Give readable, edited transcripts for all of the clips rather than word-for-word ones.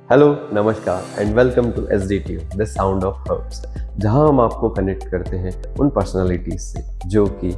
Hello, नमस्कार and welcome to SDTU the sound of herbs, जहां हम आपको कनेक्ट करते हैं उन पर्सनालिटीज से जो कि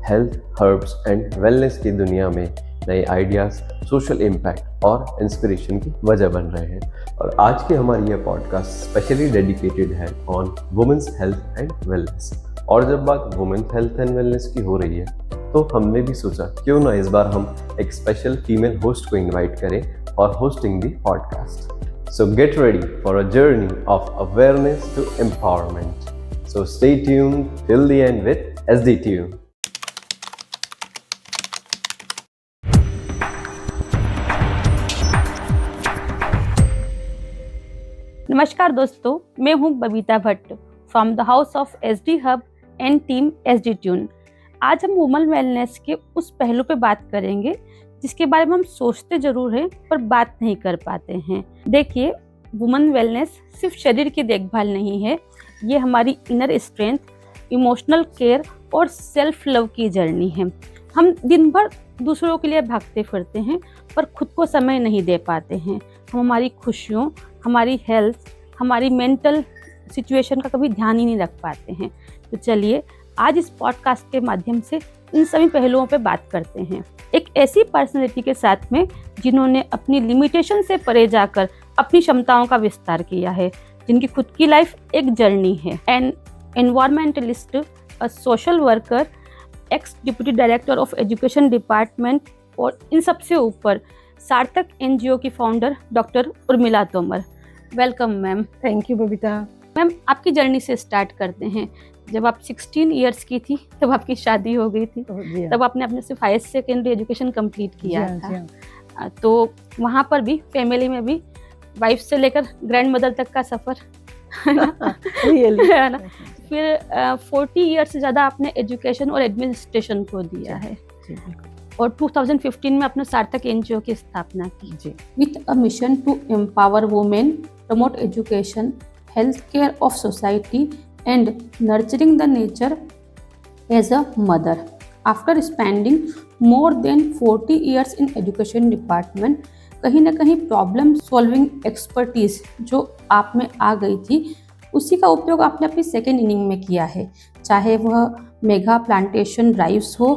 हेल्थ, हर्ब्स एंड वेलनेस की दुनिया में नए आइडियाज़, सोशल इम्पैक्ट और इंस्पिरेशन की वजह बन रहे हैं। और आज की हमारी यह पॉडकास्ट स्पेशली डेडिकेटेड है on women's health and wellness. और जब बात वुमेन्स हेल्थ एंड वेलनेस की हो रही है तो हमने भी सोचा क्यों ना इस बार हम एक स्पेशल फीमेल होस्ट को इनवाइट करें और hosting the podcast. So get ready for a journey of awareness to empowerment. So stay tuned till the end with SDTU. नमस्कार दोस्तों, मैं हूं Babita Bhatt from the house of SD hub and team SD tune. आज हम women wellness के उस पहलू पे बात करेंगे जिसके बारे में हम सोचते जरूर हैं पर बात नहीं कर पाते हैं। देखिए, वुमेन वेलनेस सिर्फ शरीर की देखभाल नहीं है, ये हमारी इनर स्ट्रेंथ, इमोशनल केयर और सेल्फ लव की जर्नी है। हम दिन भर दूसरों के लिए भागते फिरते हैं पर खुद को समय नहीं दे पाते हैं। हम हमारी खुशियों, हमारी हेल्थ, हमारी मेंटल सिचुएशन का कभी ध्यान ही नहीं रख पाते हैं। तो चलिए आज इस पॉडकास्ट के माध्यम से इन सभी पहलुओं पे बात करते हैं, एक ऐसी पर्सनैलिटी के साथ में जिन्होंने अपनी लिमिटेशन से परे जाकर अपनी क्षमताओं का विस्तार किया है, जिनकी खुद की लाइफ एक जर्नी है। An environmentalist, a social worker, ex deputy director of education department और इन सबसे ऊपर सार्थक NGO की founder doctor Urmila Tomar. Welcome ma'am. Thank you Babita. Ma'am, आपकी जर्नी से स्टार्ट करते हैं। जब आप 16 इयर्स की थी तब आपकी शादी हो गई थी, तब आपने अपने सिर्फ हायर सेकेंडरी एजुकेशन कंप्लीट किया था। तो वहाँ पर भी फैमिली में भी वाइफ से लेकर ग्रैंड मदर तक का सफ़र है ना। फिर 40 ईयर्स से ज़्यादा आपने एजुकेशन और एडमिनिस्ट्रेशन को दिया है और 2015 में अपने सार्थक NGO की स्थापना की with a mission to empower women, promote education, health care of society and nurturing the nature as a mother. After spending more than 40 years in education department, कहीं ना कहीं प्रॉब्लम सॉल्विंग एक्सपर्टीज जो आप में आ गई थी, उसी का उपयोग आपने अपनी सेकेंड इनिंग में किया है। चाहे वह मेगा प्लांटेशन ड्राइव्स हो,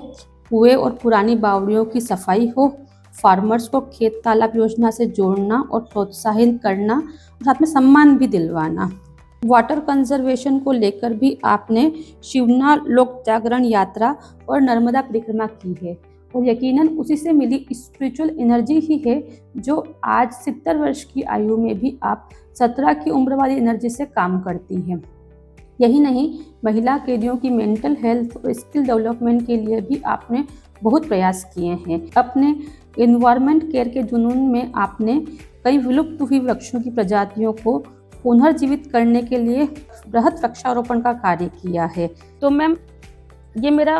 कुएं और पुरानी बावड़ियों की सफाई हो, फार्मर्स को खेत तालाब योजना से जोड़ना और प्रोत्साहित करना और साथ में सम्मान भी दिलवाना। वाटर कंजर्वेशन को लेकर भी आपने शिवना लोक जागरण यात्रा और नर्मदा परिक्रमा की है और यकीनन उसी से मिली स्पिरिचुअल एनर्जी ही है जो आज 70 वर्ष की आयु में भी आप 17 की उम्र वाली एनर्जी से काम करती हैं। यही नहीं, महिला कैदियों की मेंटल हेल्थ और स्किल डेवलपमेंट के लिए भी आपने बहुत प्रयास किए हैं। अपने एनवायरनमेंट केयर के जुनून में आपने कई विलुप्त हुई वृक्षों की प्रजातियों को पुनर्जीवित करने के लिए बृहत वृक्षारोपण का कार्य किया है। तो मैम, ये मेरा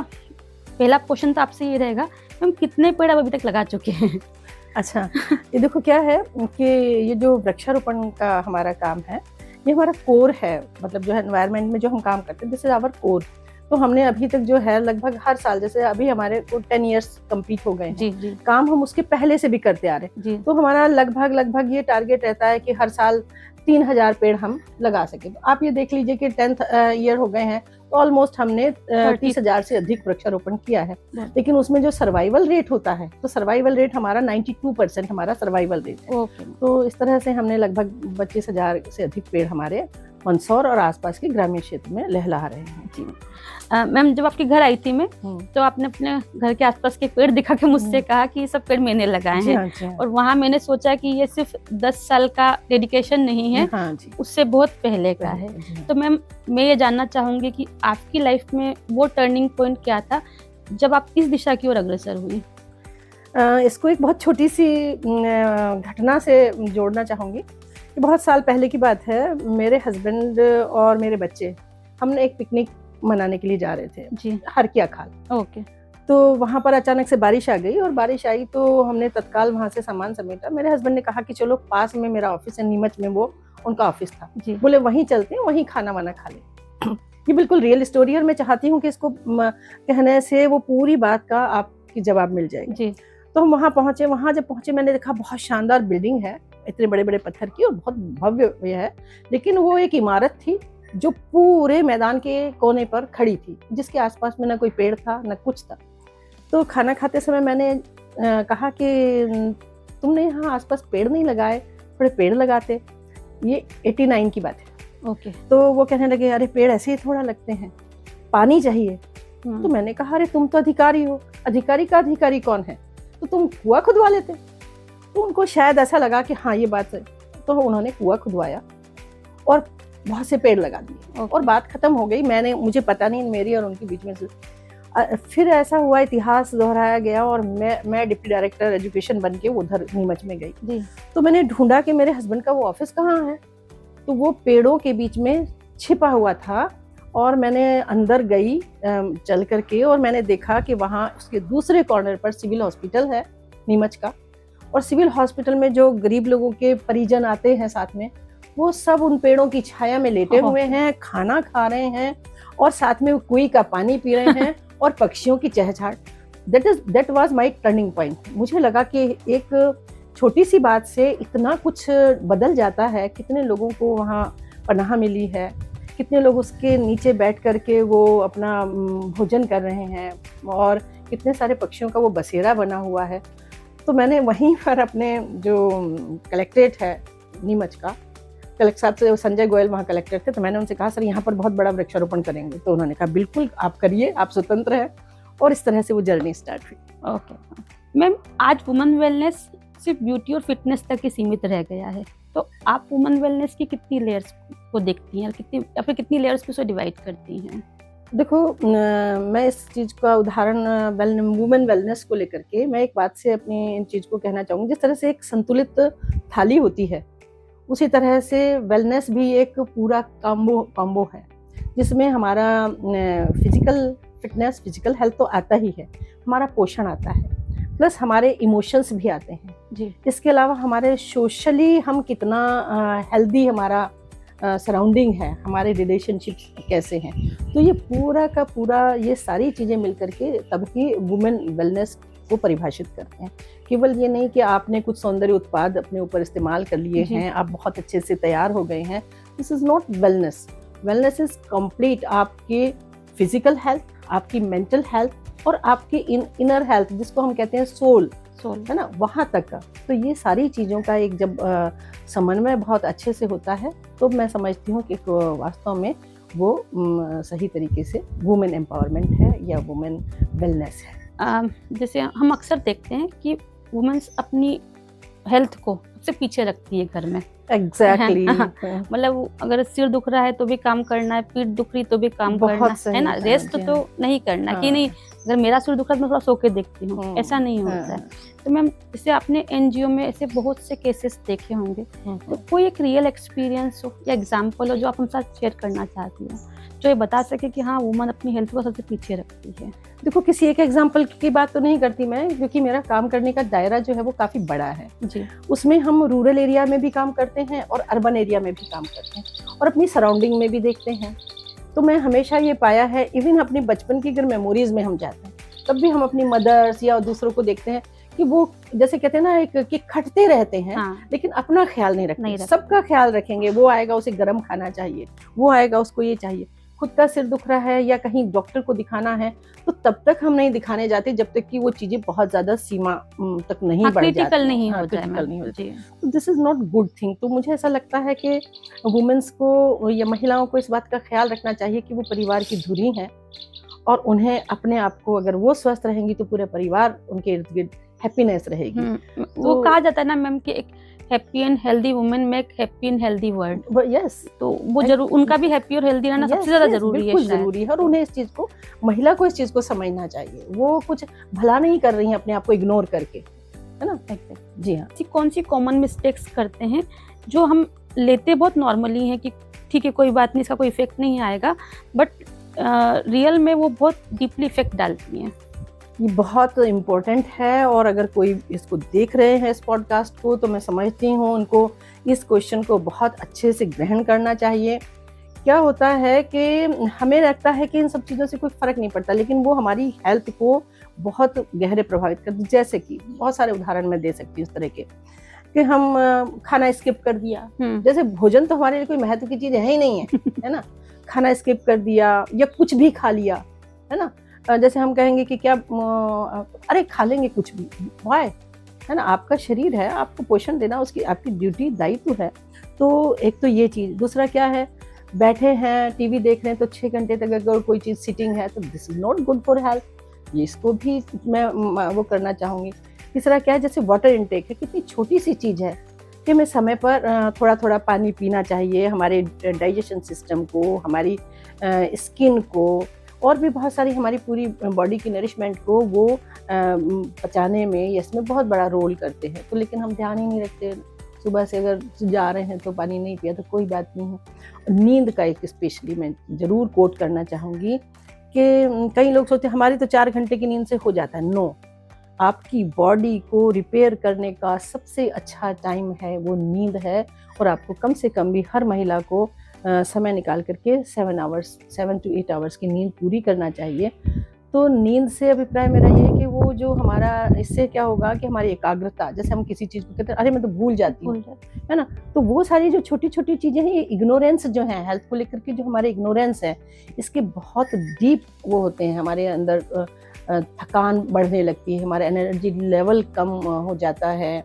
पहला क्वेश्चन तो आपसे ये रहेगा, मैम कितने पेड़ अब अभी तक लगा चुके हैं? अच्छा, ये देखो क्या है कि ये जो वृक्षारोपण का हमारा काम है, ये हमारा कोर है। मतलब जो है एनवायरनमेंट में जो हम काम करते हैं, दिस इज आवर कोर। तो हमने अभी तक जो है लगभग हर साल, जैसे अभी हमारे को 10 इयर्स कंप्लीट हो गए हैं, काम हम उसके पहले से भी करते आ रहे हैं। तो हमारा लगभग ये टारगेट रहता है कि हर साल 3000 पेड़ हम लगा सके। तो आप ये देख लीजिए कि 10th ईयर हो गए हैं तो ऑलमोस्ट हमने 30,000 से अधिक वृक्षारोपण किया है। लेकिन उसमें जो सर्वाइवल रेट होता है, तो सर्वाइवल रेट हमारा 92% हमारा सर्वाइवल रेट है। तो इस तरह से हमने लगभग 25,000 से अधिक पेड़ हमारे मंदसौर और आसपास के ग्रामीण क्षेत्र में लहला रहे हैं। जी मैम, जब आपके घर आई थी मैं, तो आपने अपने घर के आसपास के पेड़ दिखा के मुझसे कहा कि ये सब पेड़ मैंने लगाए हैं। और वहाँ मैंने सोचा कि ये सिर्फ 10 साल का डेडिकेशन नहीं है, उससे बहुत पहले का है। तो मैम, मैं ये जानना चाहूँगी कि आपकी लाइफ में वो टर्निंग पॉइंट क्या था जब आप इस दिशा की ओर अग्रसर हुई? इसको एक बहुत छोटी सी घटना से जोड़ना चाहूँगी। बहुत साल पहले की बात है। मेरे हस्बैंड और मेरे बच्चे, हमने एक पिकनिक मनाने के लिए जा रहे थे जी, हरकिया खाल। ओके। तो वहाँ पर अचानक से बारिश आ गई और बारिश आई तो हमने तत्काल वहाँ से सामान समेटा। मेरे हस्बैंड ने कहा कि चलो पास में मेरा ऑफिस है, नीमच में वो उनका ऑफिस था, बोले वहीं चलते हैं, वहीं खाना वाना खा ले। ये बिल्कुल रियल स्टोरी है और मैं चाहती हूँ कि इसको कहने से वो पूरी बात का आपकी जवाब मिल जाएगा। तो हम वहाँ पहुँचे। वहाँ जब पहुँचे मैंने देखा बहुत शानदार बिल्डिंग है, इतने बड़े बड़े पत्थर की और बहुत भव्य ये है, लेकिन वो एक इमारत थी जो पूरे मैदान के कोने पर खड़ी थी, जिसके आसपास में ना कोई पेड़ था ना कुछ था। तो खाना खाते समय मैंने कहा कि तुमने यहाँ आसपास पेड़ नहीं लगाए, थोड़े पेड़ लगाते। ये 89 की बात है। ओके। तो वो कहने लगे अरे पेड़ ऐसे ही थोड़ा लगते हैं, पानी चाहिए। तो मैंने कहा अरे तुम तो अधिकारी हो, अधिकारी का अधिकारी कौन है, तो तुम कुआं खुदवा लेते। तो उनको शायद ऐसा लगा कि हाँ ये बात है, तो उन्होंने कुआं खुदवाया और बहुत से पेड़ लगा दिए और बात खत्म हो गई। मुझे पता नहीं मेरी और उनके बीच में से फिर ऐसा हुआ, इतिहास दोहराया गया और मैं डिप्टी डायरेक्टर एजुकेशन बन के उधर नीमच में गई। तो मैंने ढूंढा कि मेरे हस्बैंड का वो ऑफिस कहाँ है, तो वो पेड़ों के बीच में छिपा हुआ था। और मैंने अंदर गई चल करके और मैंने देखा कि वहाँ उसके दूसरे कॉर्नर पर सिविल हॉस्पिटल है नीमच का, और सिविल हॉस्पिटल में जो गरीब लोगों के परिजन आते हैं साथ में, वो सब उन पेड़ों की छाया में लेटे हुए हैं, खाना खा रहे हैं और साथ में कुएं का पानी पी रहे हैं और पक्षियों की चहचहाट। That was my turning point. मुझे लगा कि एक छोटी सी बात से इतना कुछ बदल जाता है, कितने लोगों को वहाँ पनाह मिली है, कितने लोग उसके नीचे बैठ करके वो अपना भोजन कर रहे हैं और कितने सारे पक्षियों का वो बसेरा बना हुआ है। तो मैंने वहीं पर अपने जो कलेक्ट्रेट है नीमच का, कलेक्टर साहब से, संजय गोयल वहाँ कलेक्टर थे, तो मैंने उनसे कहा सर यहाँ पर बहुत बड़ा वृक्षारोपण करेंगे। तो उन्होंने कहा बिल्कुल आप करिए, आप स्वतंत्र हैं। और इस तरह से वो जर्नी स्टार्ट हुई। ओके मैम, आज वुमेन वेलनेस सिर्फ ब्यूटी और फिटनेस तक ही सीमित रह गया है, तो आप वुमेन वेलनेस की कितनी लेयर्स को देखती हैं या फिर कितनी लेयर्स पे उसे डिवाइड करती हैं? देखो मैं इस चीज़ का उदाहरण वुमेन वेलनेस को लेकर के मैं एक बात से अपनी चीज़ को कहना चाहूँगी। जिस तरह से एक संतुलित थाली होती है, उसी तरह से वेलनेस भी एक पूरा कॉम्बो है, जिसमें हमारा फिजिकल फिटनेस, फिजिकल हेल्थ तो आता ही है, हमारा पोषण आता है, प्लस हमारे इमोशंस भी आते हैं जी। इसके अलावा हमारे सोशली हम कितना हेल्दी हमारा सराउंडिंग है, हमारे रिलेशनशिप्स कैसे हैं। तो ये पूरा का पूरा ये सारी चीज़ें मिल करके तभी वुमेन वेलनेस को परिभाषित करते हैं। केवल ये नहीं कि आपने कुछ सौंदर्य उत्पाद अपने ऊपर इस्तेमाल कर लिए हैं, आप बहुत अच्छे से तैयार हो गए हैं। This is not wellness. Wellness is complete आपके फिजिकल हेल्थ, आपकी मेंटल हेल्थ और आपकी इनर हेल्थ, जिसको हम कहते हैं सोल है ना, वहाँ तक का। तो ये सारी चीज़ों का एक जब समन्वय बहुत अच्छे से होता है, तो मैं समझती हूँ कि वास्तव में वो सही तरीके से वुमेन एम्पावरमेंट है या वुमेन वेलनेस है। जैसे हम अक्सर देखते हैं कि वुमेन्स अपनी हेल्थ को सबसे पीछे रखती है घर में। एग्जैक्टली मतलब अगर सिर दुख रहा है तो भी काम करना है, पीठ दुख रही तो भी काम करना है ना, रेस्ट तो नहीं करना कि नहीं अगर मेरा सिर दुख रहा है मैं थोड़ा सो के देखती हूँ, ऐसा नहीं होता है। तो मैम जैसे आपने एनजीओ में ऐसे बहुत से केसेस देखे होंगे, तो कोई एक रियल एक्सपीरियंस हो या एग्जाम्पल हो जो आप हम साथ शेयर करना चाहती हो, जो ये बता सके कि हाँ वुमन अपनी हेल्थ को सबसे पीछे रखती है? देखो किसी एक एग्जाम्पल की बात तो नहीं करती मैं, क्योंकि मेरा काम करने का दायरा जो है वो काफ़ी बड़ा है जी। उसमें हम रूरल एरिया में भी काम करते हैं और अर्बन एरिया में भी काम करते हैं और अपनी सराउंडिंग में भी देखते हैं। तो मैं हमेशा ये पाया है, इवन अपनी बचपन की अगर मेमोरीज में हम जाते हैं तब भी हम अपनी मदर्स या दूसरों को देखते हैं कि वो जैसे कहते हैं ना एक कि खटते रहते हैं, लेकिन अपना ख्याल नहीं रखते। सबका ख्याल रखेंगे, वो आएगा उसे गर्म खाना चाहिए, वो आएगा उसको ये चाहिए। खुद का सिर दुख रहा है या कहीं डॉक्टर को दिखाना है तो तब तक हम नहीं दिखाने जाते जब तक कि वो चीजें बहुत ज्यादा सीमा तक नहीं बढ़ जाती, क्रिटिकल नहीं हो जाए। तो this is not good thing. तो मुझे ऐसा लगता है कि वुमेन्स को या महिलाओं को इस बात का ख्याल रखना चाहिए कि वो परिवार की धुरी हैं और उन्हें अपने आप को, अगर वो स्वस्थ रहेंगी तो पूरे परिवार उनके इर्द गिर्द हैप्पीनेस रहेगी। वो कहा जाता है ना मैम कि एक happy and healthy women make happy and healthy world. Yes, तो वो जरूर उनका भी हैप्पी और हेल्दी रहना सबसे ज्यादा जरूरी है, जरूरी है। और उन्हें इस चीज को, महिला को इस चीज को समझना चाहिए। वो कुछ भला नहीं कर रही है अपने आप को इग्नोर करके, है ना। जी हाँ। कौन सी कॉमन मिस्टेक्स करते हैं जो हम लेते बहुत नॉर्मली हैं कि ठीक है कोई बात नहीं, इसका कोई इफेक्ट नहीं आएगा, बट रियल में वो बहुत डीपली इफेक्ट डालती हैं? ये बहुत इम्पोर्टेंट है और अगर कोई इसको देख रहे हैं इस पॉडकास्ट को, तो मैं समझती हूँ उनको इस क्वेश्चन को बहुत अच्छे से ग्रहण करना चाहिए। क्या होता है कि हमें लगता है कि इन सब चीज़ों से कोई फ़र्क नहीं पड़ता, लेकिन वो हमारी हेल्थ को बहुत गहरे प्रभावित करती। जैसे कि बहुत सारे उदाहरण मैं दे सकती हूँ इस तरह के कि हम खाना स्किप कर दिया, जैसे भोजन तो हमारे लिए कोई महत्व की चीज है ही नहीं है, है ना। खाना स्किप कर दिया या कुछ भी खा लिया, है ना। जैसे हम कहेंगे कि क्या अरे खा लेंगे कुछ भी, वाई, है ना। आपका शरीर है, आपको पोषण देना उसकी आपकी ड्यूटी, दायित्व है। तो एक तो ये चीज़, दूसरा क्या है, बैठे हैं टीवी देख रहे हैं तो 6 घंटे तक अगर कोई चीज़ सिटिंग है तो this is not good for health, ये इसको भी मैं वो करना चाहूँगी। तीसरा क्या है, जैसे वाटर इनटेक है, कितनी छोटी सी चीज़ है कि हमें समय पर थोड़ा थोड़ा पानी पीना चाहिए, हमारे डाइजेशन सिस्टम को, हमारी स्किन को, और भी बहुत सारी हमारी पूरी बॉडी की नरिशमेंट को वो पचाने में या इसमें बहुत बड़ा रोल करते हैं। तो लेकिन हम ध्यान ही नहीं रखते, सुबह से अगर जा रहे हैं तो पानी नहीं पिया तो कोई बात नहीं है। नींद का एक स्पेशली मैं ज़रूर कोट करना चाहूँगी कि कई लोग सोचते हैं हमारी तो 4 घंटे की नींद से हो जाता है। नो, आपकी बॉडी को रिपेयर करने का सबसे अच्छा टाइम है वो नींद है, और आपको कम से कम भी हर महिला को समय निकाल करके 7 to 8 आवर्स की नींद पूरी करना चाहिए। तो नींद से अभिप्राय मेरा ये है कि वो जो हमारा, इससे क्या होगा कि हमारी एकाग्रता, जैसे हम किसी चीज़ को कहते हैं अरे मैं तो भूल जाती हूँ, है ना। तो वो सारी जो छोटी छोटी चीज़ें हैं, ये इग्नोरेंस जो है हेल्थ को लेकर के, जो हमारे इग्नोरेंस है, इसके बहुत डीप वो होते हैं हमारे अंदर। थकान बढ़ने लगती है, हमारा एनर्जी लेवल कम हो जाता है,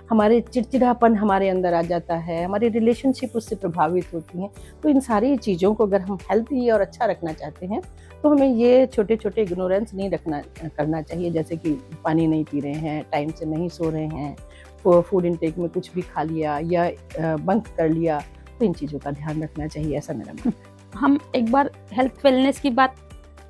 हमारे चिड़चिड़ापन हमारे अंदर आ जाता है, हमारी रिलेशनशिप उससे प्रभावित होती हैं। तो इन सारी चीज़ों को अगर हम हेल्थी और अच्छा रखना चाहते हैं तो हमें ये छोटे छोटे इग्नोरेंस नहीं करना चाहिए, जैसे कि पानी नहीं पी रहे हैं, टाइम से नहीं सो रहे हैं, फूड इनटेक में कुछ भी खा लिया या बंक कर लिया, तो इन चीज़ों का ध्यान रखना चाहिए, ऐसा मेरा मानना है। हम एक बार हेल्थ वेलनेस की बात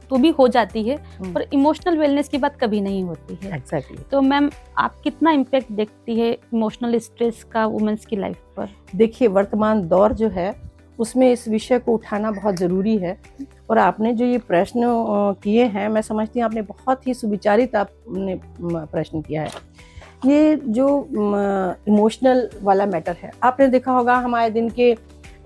तो भी हो जाती है, पर इमोशनल वेलनेस की बात कभी नहीं होती है। एग्जैक्टली। तो मैम, आप कितना इम्पैक्ट देखती है इमोशनल स्ट्रेस का वुमेन्स की लाइफ पर? देखिए, वर्तमान दौर जो है उसमें इस विषय को उठाना बहुत ज़रूरी है, और आपने जो ये प्रश्न किए हैं, मैं समझती हूँ आपने बहुत ही सुविचारित आपने प्रश्न किया है। ये जो इमोशनल वाला मैटर है, आपने देखा होगा हमारे दिन के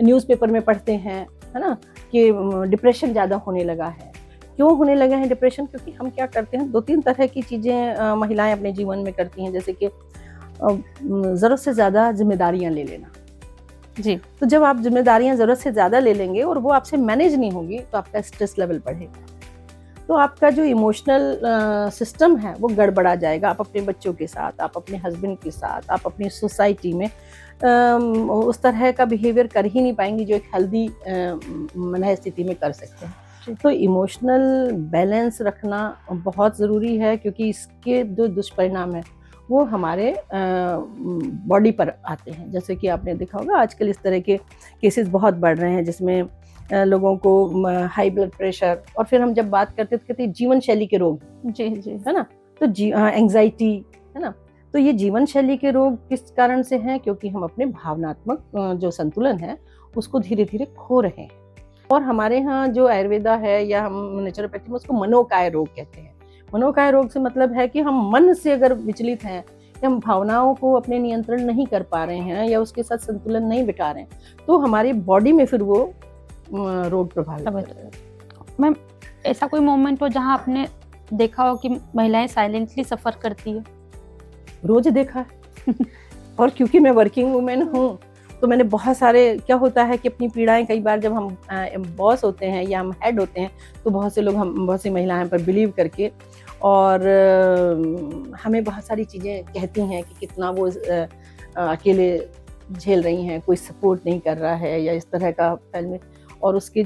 न्यूज़पेपर में पढ़ते हैं, है ना, कि डिप्रेशन ज़्यादा होने लगा है। क्यों होने लगे हैं डिप्रेशन? क्योंकि हम क्या करते हैं, 2-3 तरह की चीज़ें महिलाएं अपने जीवन में करती हैं, जैसे कि ज़रूरत से ज़्यादा जिम्मेदारियां ले लेना। जी। तो जब आप जिम्मेदारियां ज़रूरत से ज़्यादा ले लेंगे और वो आपसे मैनेज नहीं होगी तो आपका स्ट्रेस लेवल बढ़ेगा, तो आपका जो इमोशनल सिस्टम है वो गड़बड़ा जाएगा। आप अपने बच्चों के साथ, आप अपने हस्बैंड के साथ, आप अपनी सोसाइटी में उस तरह का बिहेवियर कर ही नहीं पाएंगी जो एक हेल्दी मन स्थिति में कर सकते हैं। तो इमोशनल बैलेंस रखना बहुत ज़रूरी है, क्योंकि इसके जो दुष्परिणाम है वो हमारे बॉडी पर आते हैं। जैसे कि आपने देखा होगा आजकल इस तरह के केसेस बहुत बढ़ रहे हैं, जिसमें लोगों को हाई ब्लड प्रेशर, और फिर हम जब बात करते तो कहते हैं जीवन शैली के रोग। जी जी, है ना। तो एंग्जाइटी, है ना। तो ये जीवन शैली के रोग किस कारण से हैं? क्योंकि हम अपने भावनात्मक जो संतुलन है उसको धीरे धीरे खो रहे हैं। और हमारे यहाँ जो आयुर्वेदा है या हम नेचुरोपैथी में उसको मनोकाय रोग कहते हैं। मनोकाय रोग से मतलब है कि हम मन से अगर विचलित हैं, या हम भावनाओं को अपने नियंत्रण नहीं कर पा रहे हैं या उसके साथ संतुलन नहीं बिठा रहे हैं, तो हमारी बॉडी में फिर वो रोग प्रभावित होता है। मैम, ऐसा कोई मोमेंट हो जहाँ आपने देखा हो कि महिलाएं साइलेंटली सफ़र करती है? रोज देखा है और क्योंकि मैं वर्किंग वुमेन हूँ तो मैंने बहुत सारे, क्या होता है कि अपनी पीड़ाएं, कई बार जब हम बॉस होते हैं या हम हेड होते हैं तो बहुत से लोग, हम बहुत सी महिलाएं पर बिलीव करके और हमें बहुत सारी चीज़ें कहती हैं कि कितना वो अकेले झेल रही हैं, कोई सपोर्ट नहीं कर रहा है या इस तरह का फैल, और उससे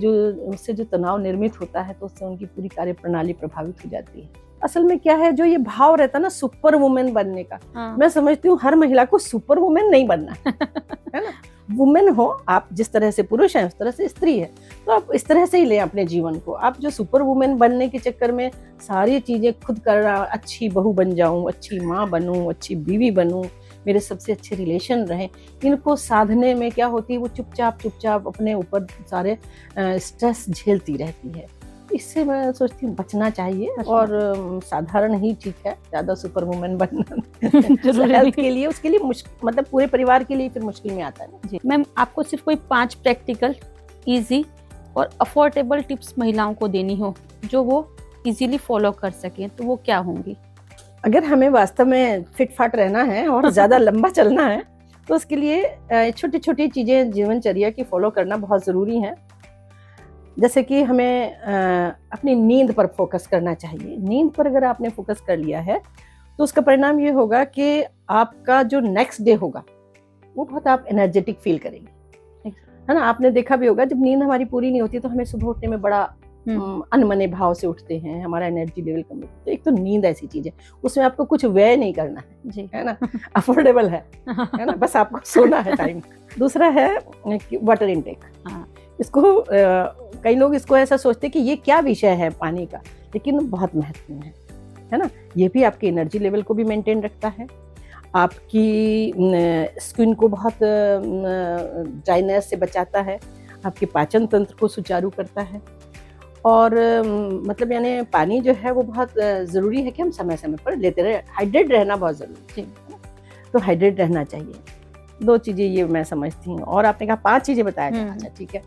जो तनाव निर्मित होता है तो उससे उनकी पूरी कार्य प्रणाली प्रभावित हो जाती है। असल में क्या है, जो ये भाव रहता है ना सुपर वुमेन बनने का, मैं समझती हूँ हर महिला को सुपर वुमेन नहीं बनना है ना। वुमेन हो आप, जिस तरह से पुरुष है उस तरह से स्त्री है, तो आप इस तरह से ही लें अपने जीवन को। आप जो सुपर वुमेन बनने के चक्कर में सारी चीजें खुद कर रहा, अच्छी बहू बन जाऊं, अच्छी माँ बनूं, अच्छी बीवी बनूं, मेरे सबसे अच्छे रिलेशन रहें, इनको साधने में क्या होती है, वो चुपचाप अपने ऊपर सारे स्ट्रेस झेलती रहती है। इससे मैं सोचती हूँ बचना चाहिए, और साधारण ही ठीक है, ज़्यादा सुपर वुमेन बनना हेल्थ के लिए, उसके लिए मतलब पूरे परिवार के लिए फिर मुश्किल में आता है ना। जी मैम, आपको सिर्फ कोई 5 प्रैक्टिकल, इजी और अफोर्डेबल टिप्स महिलाओं को देनी हो जो वो इजीली फॉलो कर सकें, तो वो क्या होंगी? अगर हमें वास्तव में फिट फाट रहना है और ज़्यादा लंबा चलना है तो उसके लिए छोटी छोटी चीज़ें जीवनचर्या की फॉलो करना बहुत ज़रूरी है। जैसे कि हमें अपनी नींद पर फोकस करना चाहिए। नींद पर अगर आपने फोकस कर लिया है तो उसका परिणाम ये होगा कि आपका जो नेक्स्ट डे होगा वो बहुत आप एनर्जेटिक फील करेंगे, है ना। आपने देखा भी होगा जब नींद हमारी पूरी नहीं होती तो हमें सुबह उठने में बड़ा अनमने भाव से उठते हैं, हमारा एनर्जी लेवल कम होता है। तो एक तो नींद ऐसी चीज है, उसमें आपको कुछ व्यय नहीं करना है जी, है ना, अफोर्डेबल है ना, बस आपको सोना है टाइम। दूसरा है वाटर इनटेक। इसको कई लोग इसको ऐसा सोचते हैं कि ये क्या विषय है पानी का, लेकिन बहुत महत्वपूर्ण है ना। ये भी आपकी एनर्जी लेवल को भी मेंटेन रखता है, आपकी स्किन को बहुत ड्राइनेस से बचाता है, आपके पाचन तंत्र को सुचारू करता है। और मतलब यानी पानी जो है वो बहुत ज़रूरी है कि हम समय समय पर लेते रहे। हाइड्रेट रहना बहुत ज़रूरी है, तो हाइड्रेट रहना चाहिए। 2 चीज़ें ये मैं समझती हूँ। और आपने कहा 5 चीज़ें बताया, अच्छा ठीक है।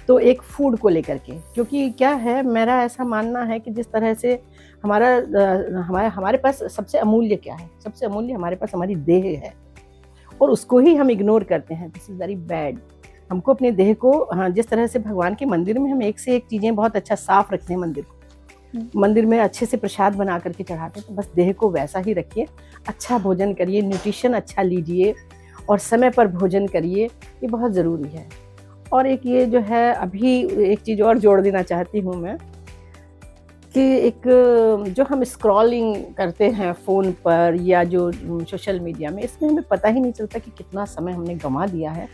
तो एक फूड को लेकर के, क्योंकि क्या है, मेरा ऐसा मानना है कि जिस तरह से हमारे पास सबसे अमूल्य क्या है, सबसे अमूल्य हमारे पास हमारी देह है, और उसको ही हम इग्नोर करते हैं। This is very bad. हमको अपने देह को, हाँ, जिस तरह से भगवान के मंदिर में हम एक से एक चीज़ें बहुत अच्छा साफ रखते हैं, मंदिर में अच्छे से प्रसाद बना करके चढ़ाते हैं, तो बस देह को वैसा ही रखिए। अच्छा भोजन करिए, न्यूट्रिशन अच्छा लीजिए और समय पर भोजन करिए, ये बहुत ज़रूरी है। और एक ये जो है, अभी एक चीज़ और जोड़ देना चाहती हूँ मैं, कि एक जो हम स्क्रॉलिंग करते हैं फ़ोन पर या जो सोशल मीडिया में, इसमें हमें पता ही नहीं चलता कि कितना समय हमने गंवा दिया है।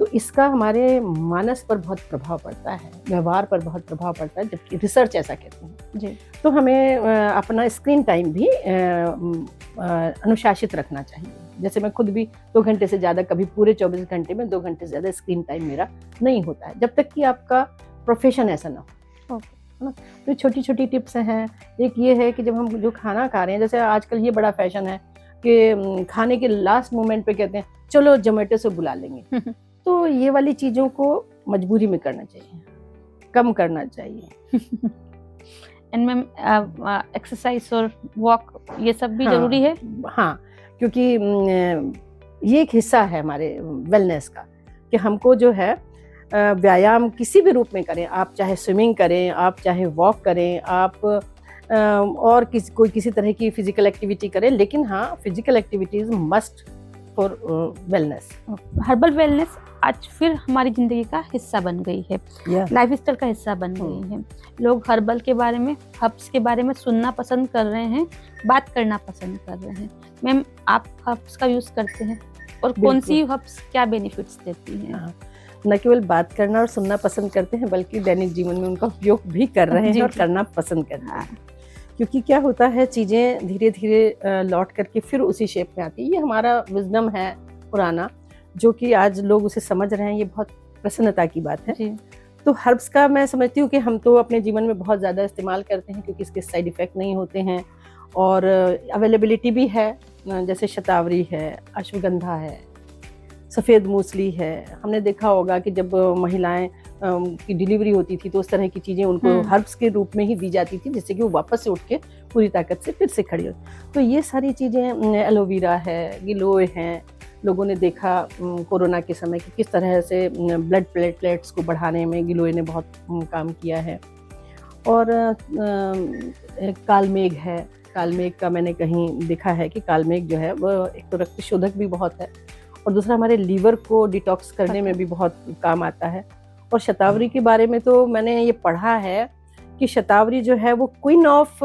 तो इसका हमारे मानस पर बहुत प्रभाव पड़ता है, व्यवहार पर बहुत प्रभाव पड़ता है, जबकि रिसर्च ऐसा कहती है जी। तो हमें अपना स्क्रीन टाइम भी अनुशासित रखना चाहिए। जैसे मैं खुद भी 2 घंटे से ज़्यादा, कभी पूरे 24 घंटे में 2 घंटे से ज़्यादा स्क्रीन टाइम मेरा नहीं होता है, जब तक कि आपका प्रोफेशन ऐसा ना हो, है ना। तो छोटी छोटी टिप्स हैं। एक ये है कि जब हम जो खाना खा रहे हैं, जैसे आजकल ये बड़ा फैशन है कि खाने के लास्ट मोमेंट पे कहते हैं चलो जोमेटो से बुला लेंगे तो ये वाली चीज़ों को मजबूरी में करना चाहिए, कम करना चाहिए। एंड मैम एक्सरसाइज और वॉक ये सब भी जरूरी है। हाँ, क्योंकि ये एक हिस्सा है हमारे वेलनेस का, कि हमको जो है व्यायाम किसी भी रूप में करें। आप चाहे स्विमिंग करें, आप चाहे वॉक करें, आप और कोई किसी तरह की फिजिकल एक्टिविटी करें, लेकिन हाँ, physical activities must for wellness. Herbal wellness आज फिर हमारी जिंदगी का हिस्सा बन गई है, लाइफ स्टाइल का हिस्सा बन गई है। लोग हर्बल के बारे में, हर्ब्स के बारे में सुनना पसंद कर रहे हैं, बात करना पसंद कर रहे हैं। मैम, आप हर्ब्स का यूज करते हैं और कौन सी हर्ब्स क्या बेनिफिट्स देती हैं? न केवल बात करना और सुनना पसंद करते हैं, बल्कि दैनिक जीवन में उनका उपयोग भी कर रहे हैं और करना पसंद करते हैं। क्योंकि क्या होता है, चीज़ें धीरे धीरे लौट करके फिर उसी शेप में आती है। ये हमारा विजडम है पुराना, जो कि आज लोग उसे समझ रहे हैं। ये बहुत प्रसन्नता की बात है जी। तो हर्ब्स का मैं समझती हूँ कि हम तो अपने जीवन में बहुत ज़्यादा इस्तेमाल करते हैं, क्योंकि इसके साइड इफ़ेक्ट नहीं होते हैं और अवेलेबिलिटी भी है। जैसे शतावरी है, अश्वगंधा है, सफ़ेद मूसली है। हमने देखा होगा कि जब महिलाएं की डिलीवरी होती थी तो उस तरह की चीज़ें उनको हर्ब्स के रूप में ही दी जाती थी, जिससे कि वो वापस से उठ के पूरी ताकत से फिर से खड़ी हो। तो ये सारी चीज़ें, एलोवेरा है, गिलोय हैं। लोगों ने देखा कोरोना के समय कि किस तरह से ब्लड प्लेटलेट्स को बढ़ाने में गिलोय ने बहुत काम किया है। और कालमेघ है, कालमेघ का मैंने कहीं देखा है कि कालमेघ जो है वो एक तो रक्त शोधक भी बहुत है और दूसरा हमारे लीवर को डिटॉक्स करने में भी बहुत काम आता है। और शतावरी के बारे में तो मैंने ये पढ़ा है कि शतावरी जो है वो क्वीन ऑफ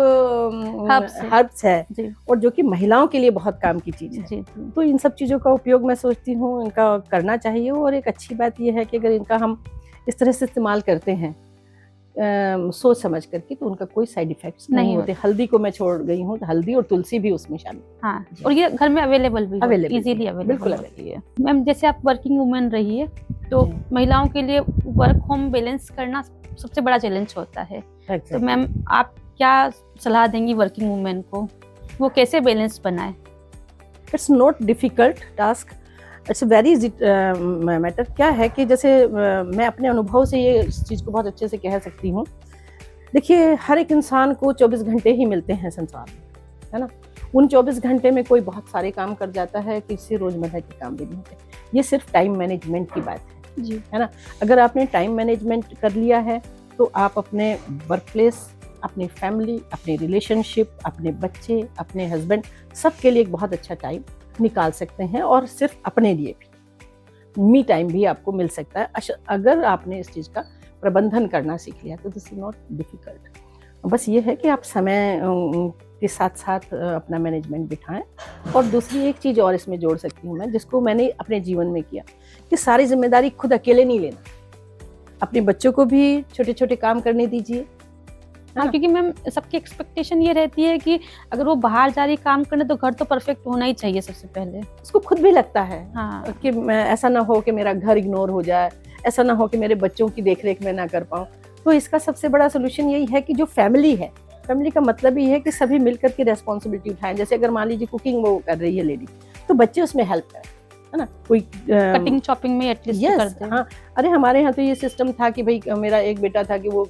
हर्ब्स है और जो कि महिलाओं के लिए बहुत काम की चीज़ है। तो इन सब चीज़ों का उपयोग मैं सोचती हूँ इनका करना चाहिए। और एक अच्छी बात ये है कि अगर इनका हम इस तरह से इस्तेमाल करते हैं सोच समझ करके, तो उनका कोई साइड इफेक्ट्स नहीं होते। हल्दी को मैं छोड़ गई हूँ, तो हल्दी और तुलसी भी उसमें शामिल। हाँ, और ये घर में अवेलेबल भी है, इजीली अवेलेबल है। मैम, जैसे आप वर्किंग वुमेन रही है, तो महिलाओं के लिए वर्क होम बैलेंस करना सबसे बड़ा चैलेंज होता है। तो मैम, आप क्या सलाह देंगी वर्किंग वुमेन को, वो कैसे बैलेंस बनाए? It's not difficult task, it's very easy matter. क्या है कि जैसे मैं अपने अनुभव से ये चीज़ को बहुत अच्छे से कह सकती हूँ। देखिए, हर एक इंसान को 24 घंटे ही मिलते हैं संसार में, है ना। उन 24 घंटे में कोई बहुत सारे काम कर जाता है, किसी रोज़मर्रा के काम भी नहीं होते। ये सिर्फ टाइम मैनेजमेंट की बात है जी। है ना। अगर आपने टाइम मैनेजमेंट कर लिया है तो आप अपने वर्क प्लेस, अपनी फैमिली, अपने रिलेशनशिप, अपने बच्चे, अपने हस्बैंड, सबके लिए एक बहुत अच्छा टाइम निकाल सकते हैं। और सिर्फ अपने लिए भी मी टाइम भी आपको मिल सकता है अगर आपने इस चीज़ का प्रबंधन करना सीख लिया तो दिस इज नॉट डिफिकल्ट। बस ये है कि आप समय के साथ साथ अपना मैनेजमेंट बिठाएं। और दूसरी एक चीज़ और इसमें जोड़ सकती हूँ मैं, जिसको मैंने अपने जीवन में किया, कि सारी जिम्मेदारी खुद अकेले नहीं लेना, अपने बच्चों को भी छोटे छोटे काम करने दीजिए। हाँ, क्योंकि मैम सबकी एक्सपेक्टेशन ये रहती है कि अगर वो बाहर जा रही काम करने तो घर तो परफेक्ट होना ही चाहिए सबसे पहले। उसको खुद भी लगता है हाँ। कि ऐसा ना हो कि मेरा घर इग्नोर हो जाए, ऐसा ना हो कि मेरे बच्चों की देखरेख मैं ना कर पाऊँ। तो इसका सबसे बड़ा सोल्यूशन यही है कि जो फैमिली है, फैमिली का मतलब ही है कि सभी मिलकर के रेस्पॉन्सिबिलिटी उठाएं। जैसे अगर मान लीजिए कुकिंग वो कर रही है लेडी, तो बच्चे उसमें हेल्प करें, है ना। कोई कटिंग चॉपिंग में एटलीस्ट कर दें। हाँ, अरे हमारे यहाँ तो ये सिस्टम था कि भाई मेरा एक बेटा था कि वो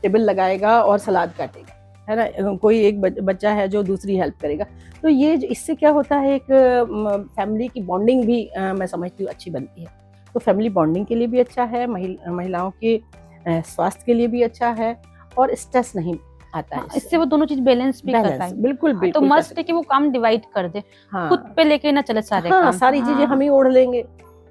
टेबल लगाएगा और सलाद काटेगा, है ना। कोई एक बच्चा है जो दूसरी हेल्प करेगा। तो ये इससे क्या होता है, एक फैमिली की बॉन्डिंग भी मैं समझती हूँ अच्छी बनती है। तो फैमिली बॉन्डिंग के लिए भी अच्छा है, महिलाओं के स्वास्थ्य के लिए भी अच्छा है, और स्ट्रेस नहीं आता है। इससे वो दोनों चीज बैलेंस भी कर पाएंगे। बिल्कुल बिल्कुल। तो मस्ट है कि वो काम डिवाइड कर दे, हाँ, खुद पे लेके ना चले सारे हाँ, काम। सारी चीजें हम ही ओढ़ लेंगे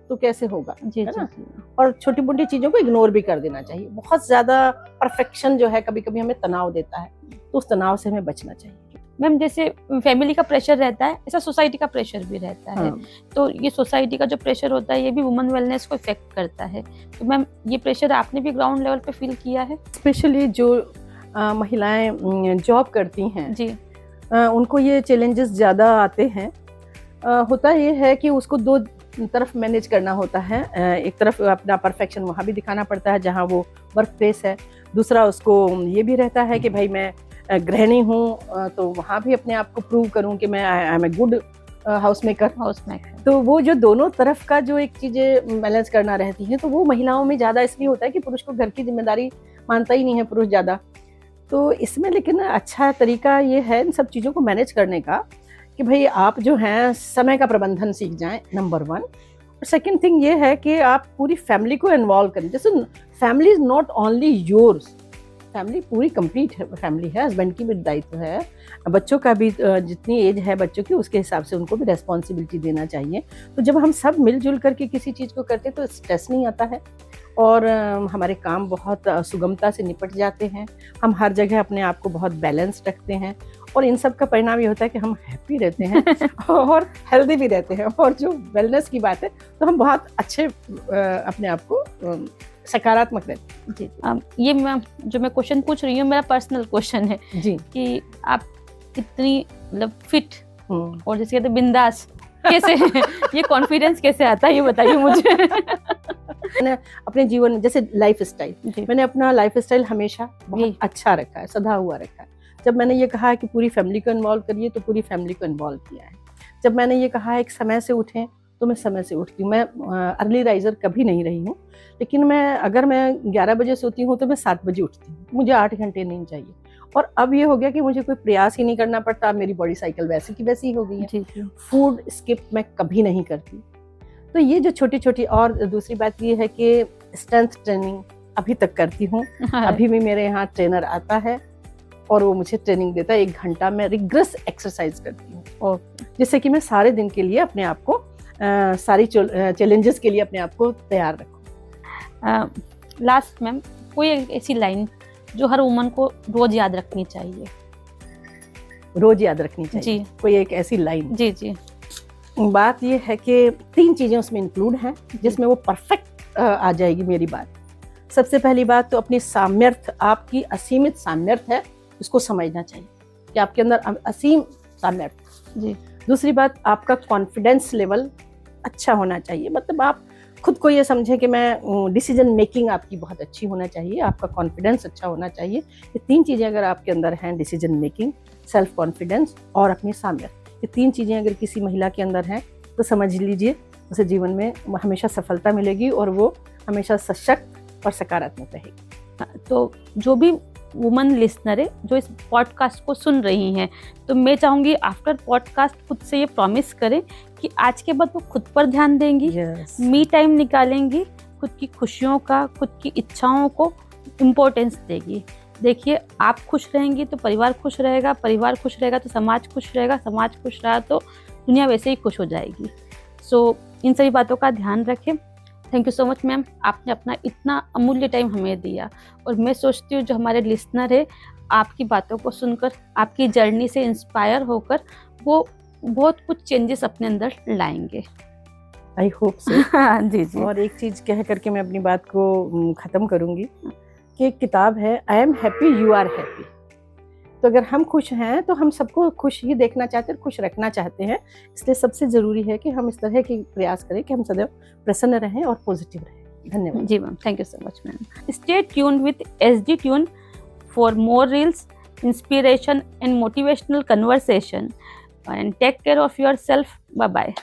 तो कैसे होगा, जी है जी ना। जी। और छोटी मोटी चीजों को इग्नोर भी कर देना चाहिए। बहुत ज्यादा परफेक्शन जो है कभी कभी हमें तनाव देता है, तो उस तनाव से हमें बचना चाहिए। मैम जैसे फैमिली का प्रेशर रहता है, ऐसा सोसाइटी का प्रेशर भी रहता है। हाँ। तो ये सोसाइटी का जो प्रेशर होता है ये भी वुमेन वेलनेस को इफेक्ट करता है। तो मैम ये प्रेशर आपने भी ग्राउंड लेवल पे फील किया है? स्पेशली जो महिलाएं जॉब करती हैं जी। उनको ये चैलेंजेस ज़्यादा आते हैं। होता ये है कि उसको दो तरफ मैनेज करना होता है। एक तरफ अपना परफेक्शन वहाँ भी दिखाना पड़ता है जहाँ वो वर्क प्लेस है, दूसरा उसको ये भी रहता है कि भाई मैं गृहिणी हूँ, तो वहाँ भी अपने आप को प्रूव करूँ कि मैं I am a good house maker. तो वो जो दोनों तरफ का जो एक चीज़ें बैलेंस करना रहती हैं, तो वो महिलाओं में ज़्यादा इसलिए होता है कि पुरुष को घर की जिम्मेदारी मानता ही नहीं है पुरुष ज़्यादा। तो इसमें लेकिन अच्छा तरीका ये है इन सब चीज़ों को मैनेज करने का कि भाई आप जो हैं समय का प्रबंधन सीख जाएं, नंबर 1। और सेकंड थिंग ये है कि आप पूरी फैमिली को इन्वॉल्व करें। जैसे family is not only yours, family पूरी कंप्लीट फैमिली है। हस्बैंड की भी दायित्व है, बच्चों का भी जितनी एज है बच्चों की उसके हिसाब से उनको भी रेस्पॉन्सिबिलिटी देना चाहिए। तो जब हम सब मिलजुल करके किसी चीज़ को करते तो स्ट्रेस नहीं आता है और हमारे काम बहुत सुगमता से निपट जाते हैं। हम हर जगह अपने आप को बहुत बैलेंस रखते हैं और इन सब का परिणाम ये होता है कि हम हैप्पी रहते हैं और हेल्दी भी रहते हैं। और जो वेलनेस की बात है तो हम बहुत अच्छे अपने आप को सकारात्मक रहते हैं। जी। ये जो मैं क्वेश्चन पूछ रही हूँ मेरा पर्सनल क्वेश्चन है जी कि आप इतनी मतलब फिट और जैसे कहते बिंदास कैसे ये कॉन्फिडेंस कैसे आता है ये बताइए मुझे। मैंने अपने जीवन में जैसे लाइफ स्टाइल, मैंने अपना लाइफ स्टाइल हमेशा बहुत अच्छा रखा है, सधा हुआ रखा है। जब मैंने ये कहा है कि पूरी फैमिली को इन्वॉल्व करिए तो पूरी फैमिली को इन्वॉल्व किया है। जब मैंने ये कहा है कि समय से उठें तो मैं समय से उठती हूँ। मैं अर्ली राइजर कभी नहीं रही हूँ, लेकिन अगर मैं 11 बजे सोती हूँ तो मैं 7 बजे उठती हूँ। मुझे 8 घंटे नींद चाहिए। और अब ये हो गया कि मुझे कोई प्रयास ही नहीं करना पड़ता, मेरी बॉडी साइकिल वैसी की वैसी हो गई है। फूड स्किप मैं कभी नहीं करती। तो ये जो छोटी छोटी, और दूसरी बात ये है कि स्ट्रेंथ ट्रेनिंग अभी तक करती हूँ। अभी भी मेरे यहाँ ट्रेनर आता है और वो मुझे ट्रेनिंग देता है। 1 घंटा मैं रिग्रेस एक्सरसाइज करती हूँ और जिससे कि मैं सारे दिन के लिए अपने आप को सारी चैलेंजेस के लिए अपने आप को तैयार रखूँ। लास्ट मैम, कोई ऐसी लाइन जो हर वुमन को रोज याद रखनी चाहिए? रोज याद रखनी चाहिए जी। कोई एक ऐसी लाइन? जी जी। बात ये है कि 3 चीज़ें उसमें इंक्लूड हैं जिसमें वो परफेक्ट आ जाएगी मेरी बात। सबसे पहली बात तो अपनी सामर्थ्य, आपकी असीमित सामर्थ्य है, उसको समझना चाहिए कि आपके अंदर असीम सामर्थ्य। जी। दूसरी बात, आपका कॉन्फिडेंस लेवल अच्छा होना चाहिए। मतलब आप खुद को ये समझें कि मैं डिसीजन मेकिंग आपकी बहुत अच्छी होना चाहिए, आपका कॉन्फिडेंस अच्छा होना चाहिए। ये 3 चीज़ें अगर आपके अंदर हैं, डिसीजन मेकिंग, सेल्फ कॉन्फिडेंस और अपनी सामर्थ्य, ये 3 चीज़ें अगर किसी महिला के अंदर हैं तो समझ लीजिए उसे जीवन में हमेशा सफलता मिलेगी और वो हमेशा सशक्त और सकारात्मक रहेगी। तो जो भी वुमन लिसनर है जो इस पॉडकास्ट को सुन रही हैं, तो मैं चाहूँगी आफ्टर पॉडकास्ट खुद से ये प्रॉमिस करें कि आज के बाद वो खुद पर ध्यान देंगी, मी टाइम निकालेंगी, खुद की खुशियों का, खुद की इच्छाओं को इम्पोर्टेंस देगी। देखिए, आप खुश रहेंगी तो परिवार खुश रहेगा, परिवार खुश रहेगा तो समाज खुश रहेगा, समाज खुश रहा तो दुनिया वैसे ही खुश हो जाएगी। सो इन सभी बातों का ध्यान रखें। Thank you so much ma'am, आपने अपना इतना अमूल्य टाइम हमें दिया, और मैं सोचती हूँ जो हमारे लिसनर है आपकी बातों को सुनकर, आपकी जर्नी से इंस्पायर होकर वो बहुत कुछ चेंजेस अपने अंदर लाएंगे। I hope so. जी जी। और एक चीज़ कह करके मैं अपनी बात को ख़त्म करूँगी कि एक किताब है I am happy you are happy. तो अगर हम खुश हैं तो हम सबको खुश ही देखना चाहते हैं, खुश रखना चाहते हैं। इसलिए सबसे ज़रूरी है कि हम इस तरह के प्रयास करें कि हम सदैव प्रसन्न रहें और पॉजिटिव रहें। धन्यवाद। जी ma'am, thank you so much ma'am. Stay tuned with SD Tune for more reels, inspiration and motivational conversation, and take care of yourself. Bye bye.